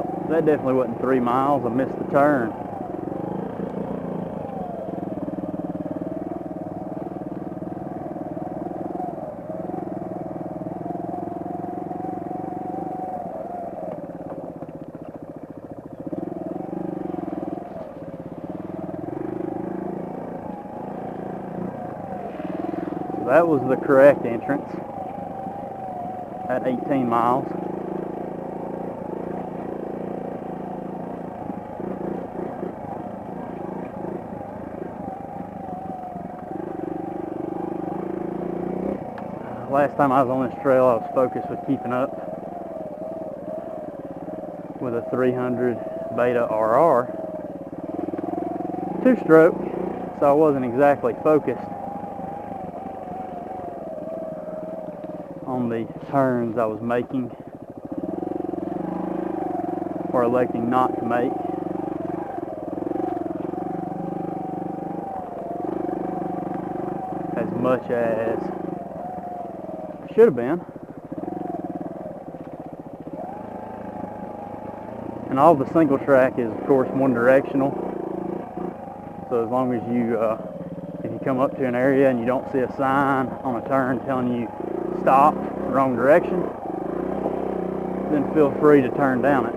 Well, that definitely wasn't 3 miles. I missed the turn. That was the correct entrance at 18 miles. Last time I was on this trail, I was focused with keeping up with a 300 Beta RR 2-stroke, so I wasn't exactly focused on the turns I was making or electing not to make. As much as should have been. And all the single track is of course one directional, so as long as you if you come up to an area and you don't see a sign on a turn telling you stop, wrong direction, then feel free to turn down it.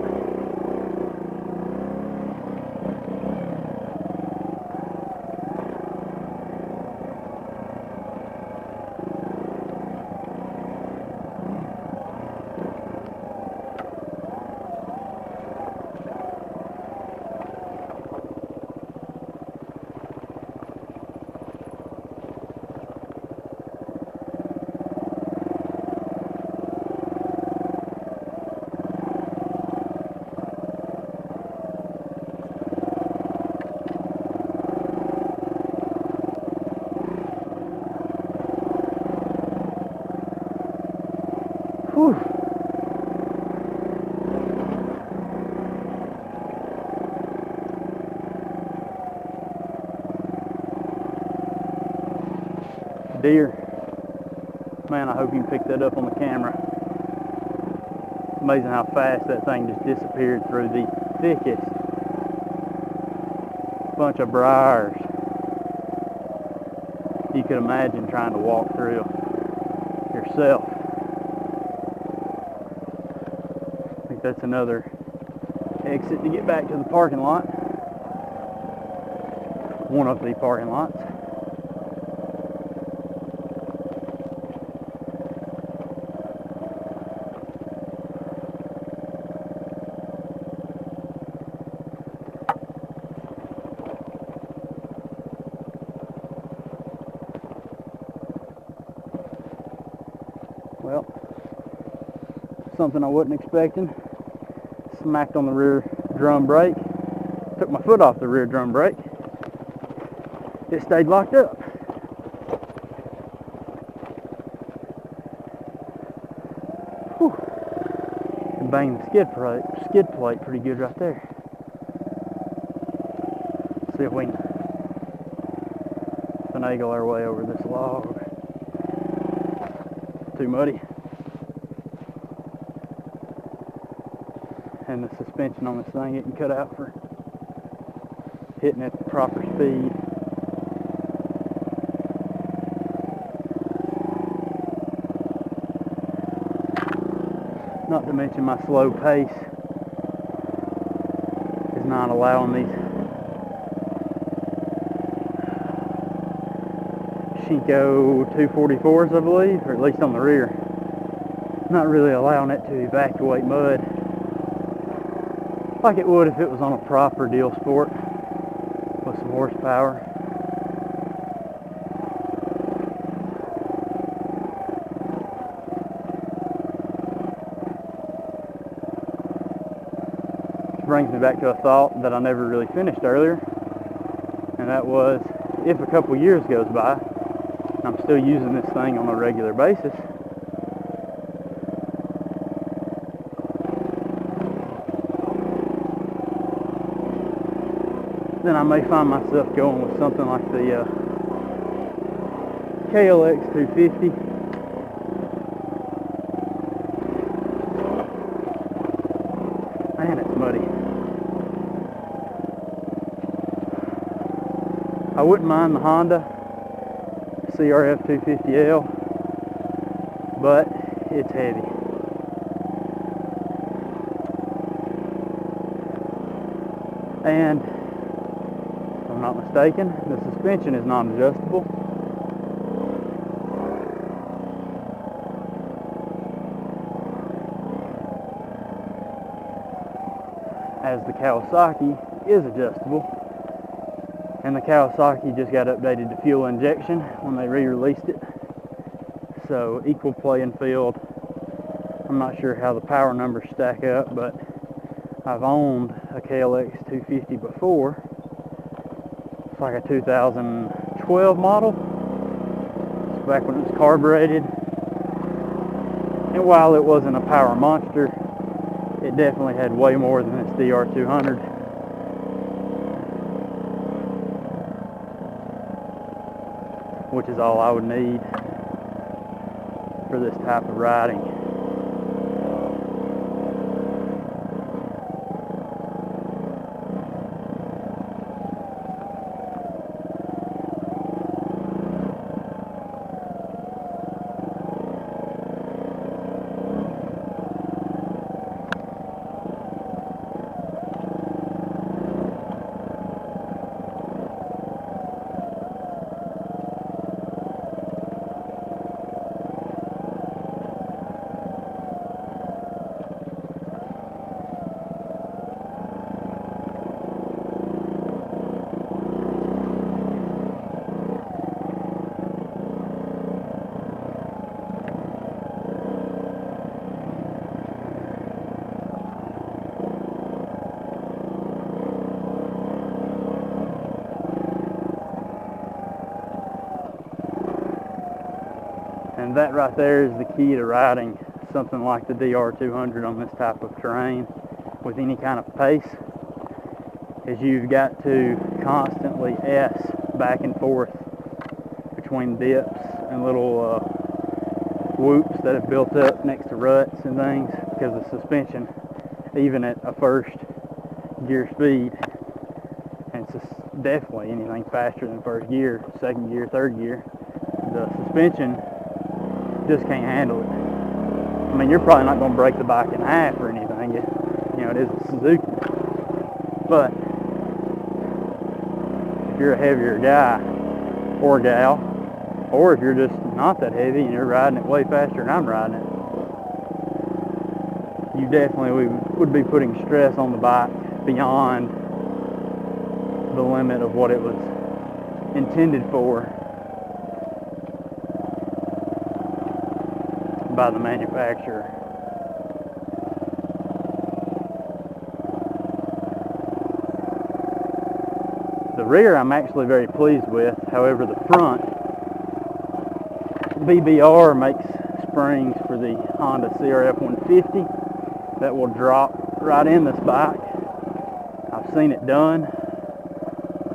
Whew. Deer. Man, I hope you can pick that up on the camera. It's amazing how fast that thing just disappeared through the thickest bunch of briars you could imagine trying to walk through yourself. I think that's another exit to get back to the parking lot. One of the parking lots. Well, something I wasn't expecting. Smacked on the rear drum brake. Took my foot off the rear drum brake. It stayed locked up. Whew. And banged the skid plate pretty good right there. See if we can finagle our way over this log. Too muddy. And the suspension on this thing isn't cut out for hitting at the proper speed. Not to mention my slow pace is not allowing these Shinko 244s, I believe, or at least on the rear. Not really allowing it to evacuate mud like it would if it was on a proper deal sport with some horsepower. Which brings me back to a thought that I never really finished earlier, and that was, if a couple years goes by, I'm still using this thing on a regular basis, then I may find myself going with something like the KLX 250. I Man, it's muddy. I wouldn't mind the Honda CRF 250L, but it's heavy. And if I'm not mistaken, the suspension is non-adjustable. As the Kawasaki is adjustable. And the Kawasaki just got updated to fuel injection when they re-released it. So equal playing field. I'm not sure how the power numbers stack up, but I've owned a KLX 250 before. It's like a 2012 model. It's back when it was carbureted. And while it wasn't a power monster, it definitely had way more than its Dr200. Which is all I would need for this type of riding. And that right there is the key to riding something like the Dr200 on this type of terrain with any kind of pace, is you've got to constantly S back and forth between dips and little whoops that have built up next to ruts and things, because the suspension, even at a first gear speed, and it's definitely anything faster than first gear, second gear, third gear, the suspension just can't handle it. I mean, you're probably not going to break the bike in half or anything. You know, it is a Suzuki. But if you're a heavier guy or gal, or if you're just not that heavy and you're riding it way faster than I'm riding it, you definitely would be putting stress on the bike beyond the limit of what it was intended for by the manufacturer. The rear I'm actually very pleased with. However, the front, BBR makes springs for the Honda CRF 150 that will drop right in this bike. I've seen it done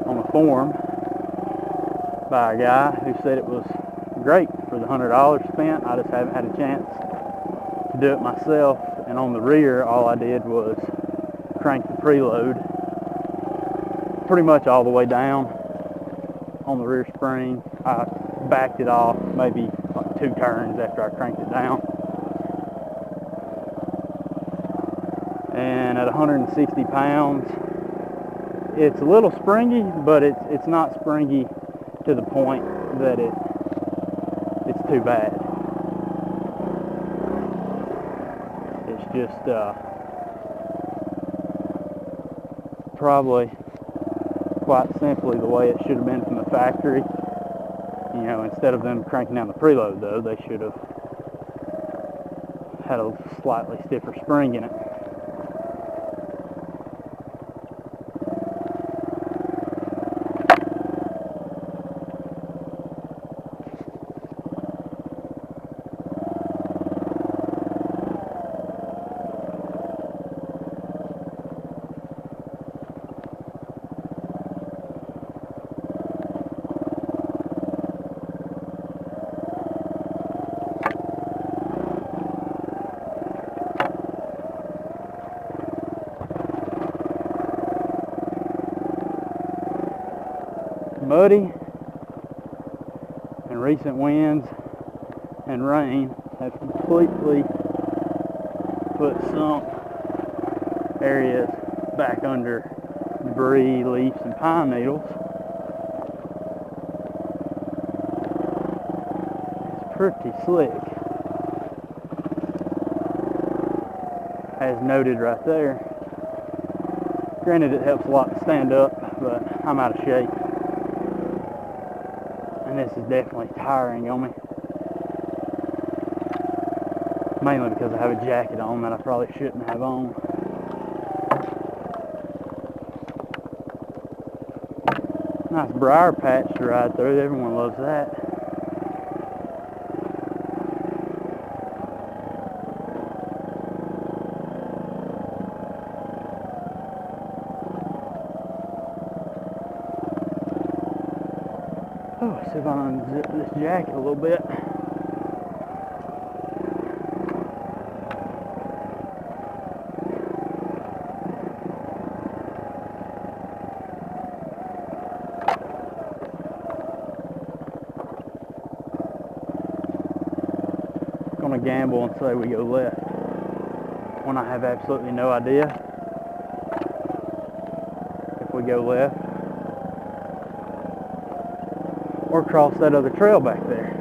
on a forum by a guy who said it was great for the $100 spent. I just haven't had a chance to do it myself. And on the rear, all I did was crank the preload pretty much all the way down on the rear spring. I backed it off maybe like 2 turns after I cranked it down. And at 160 pounds, it's a little springy, but it's not springy to the point that it's too bad. It's just probably quite simply the way it should have been from the factory. You know, instead of them cranking down the preload, though, they should have had a slightly stiffer spring in it. muddy, and recent winds and rain have completely put some areas back under debris, leaves, and pine needles. It's pretty slick, as noted right there. Granted, it helps a lot to stand up, but I'm out of shape, and this is definitely tiring on me. Mainly because I have a jacket on that I probably shouldn't have on. Nice briar patch to ride through. Everyone loves that. Oh, see if I can unzip this jacket a little bit. I'm gonna gamble and say we go left when I have absolutely no idea if we go left or cross that other trail back there.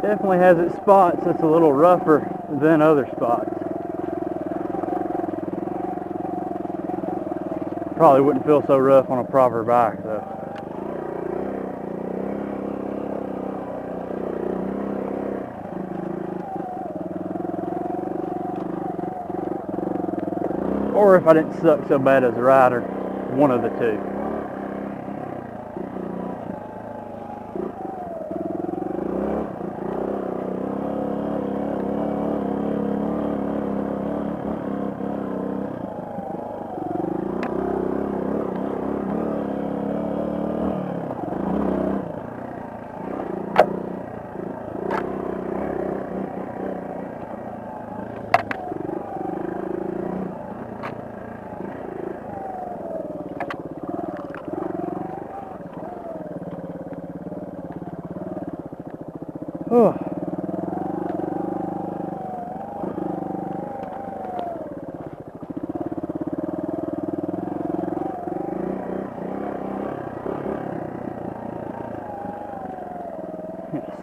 Definitely has its spots that's a little rougher than other spots. Probably wouldn't feel so rough on a proper bike though. Or if I didn't suck so bad as a rider, one of the two. Oh.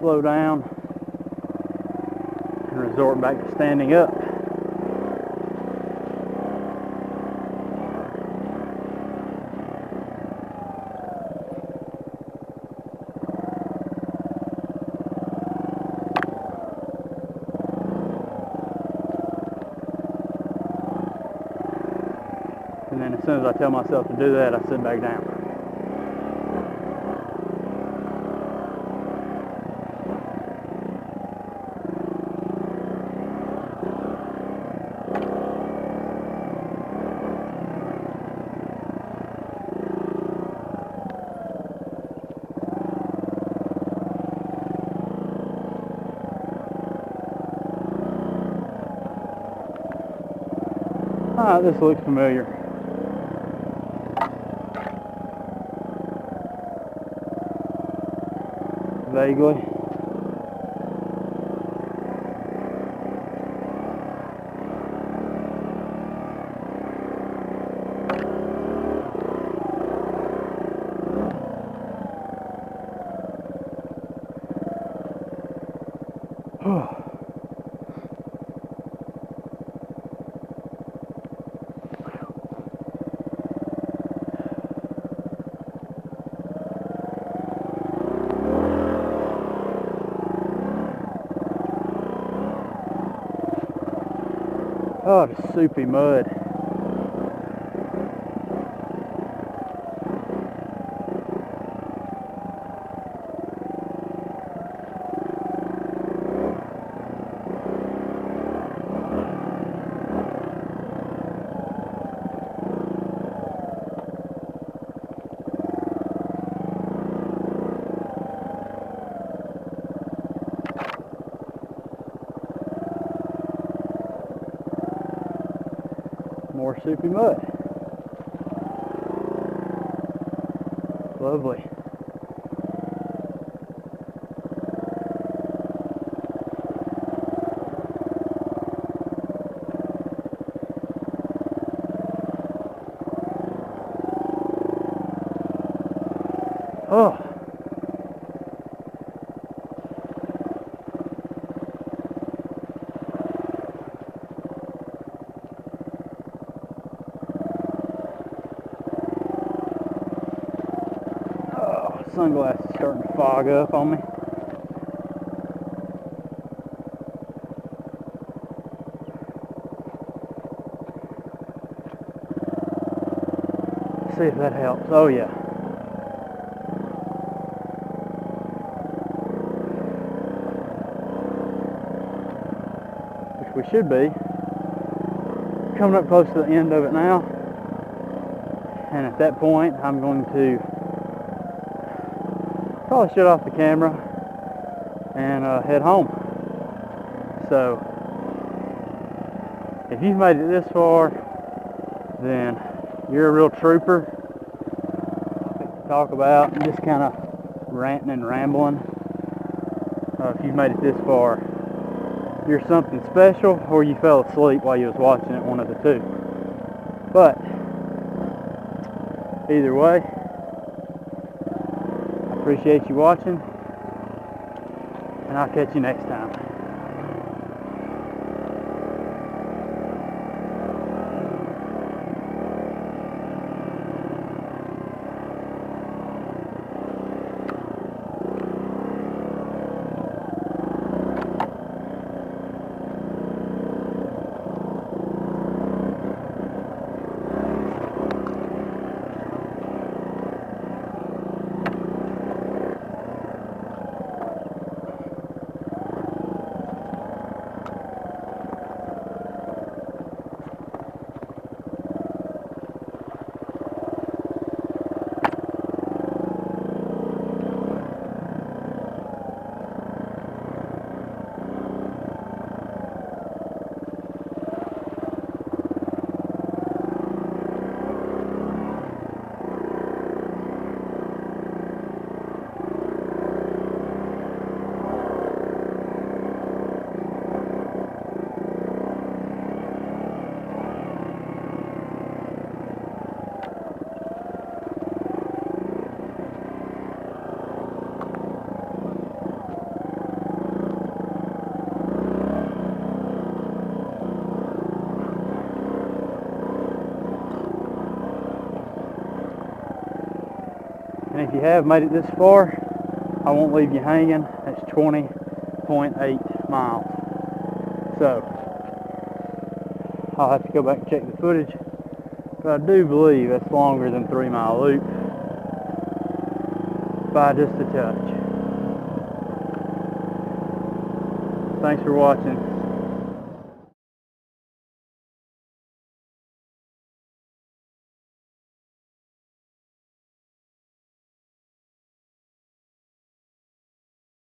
Slow down and resort back to standing up. And then as soon as I tell myself to do that, I sit back down. Alright, this looks familiar. Vaguely. Oh, the soupy mud. More soupy mud. Lovely. Oh. Sunglasses starting to fog up on me. See if that helps. Oh yeah. Which we should be. Coming up close to the end of it now. And at that point I'm going to probably shut off the camera and head home. So if you've made it this far, then you're a real trooper. To talk about and just kind of ranting and rambling. If you've made it this far, you're something special, or you fell asleep while you was watching it, one of the two. But either way, appreciate you watching, and I'll catch you next time. if you have made it this far, I won't leave you hanging. That's 20.8 miles. So I'll have to go back and check the footage, but I do believe that's longer than 3 Mile Loop by just a touch. Thanks for watching.